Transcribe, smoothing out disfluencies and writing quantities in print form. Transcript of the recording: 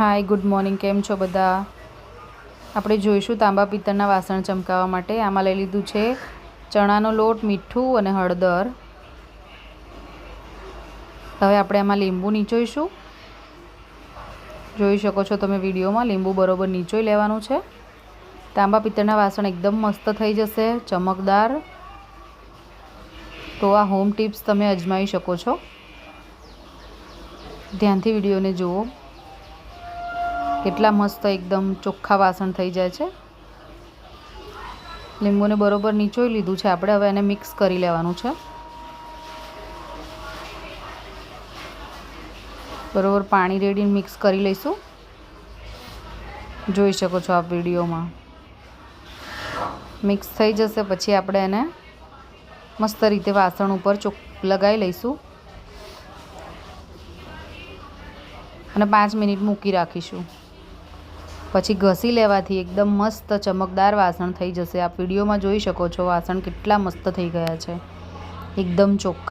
Hi good morning, કેમ છો બધા? આપણે જોઈશું તાંબા પિત્તળના વાસણ ચમકાવવા માટે. આમાં લઈ લીધું છે ચણાનો લોટ, મીઠું અને હળદર. હવે આપણે આમાં લીંબુ નીચોઈશું. જોઈ શકો છો તમે વિડીયોમાં, લીંબુ બરોબર નીચોઈ લેવાનું છે. તાંબા પિત્તળના વાસણ એકદમ મસ્ત થઈ જશે, ચમકદાર. તો આ હોમ ટિપ્સ તમે અજમાવી શકો છો. ધ્યાનથી વિડીયોને જુઓ. કેટલા મસ્ત એકદમ ચોખ્ખા વાસણ થઈ જાય છે. લીંબુને બરોબર નીચોઈ લીધું છે આપણે. હવે એને મિક્સ કરી લેવાનું છે. બરોબર પાણી રેડીને મિક્સ કરી લઈશું. જોઈ શકો છો આપ વિડીયોમાં. મિક્સ થઈ જશે પછી આપણે એને મસ્ત રીતે વાસણ ઉપર લગાવી લઈશું અને 5 મિનિટ મૂકી રાખીશું. પછી ઘસી લેવાથી એકદમ મસ્ત ચમકદાર વાસણ થઈ જશે. આપ વિડીયોમાં જોઈ શકો છો વાસણ કેટલા મસ્ત થઈ ગયા છે, એકદમ ચોખ્ખા.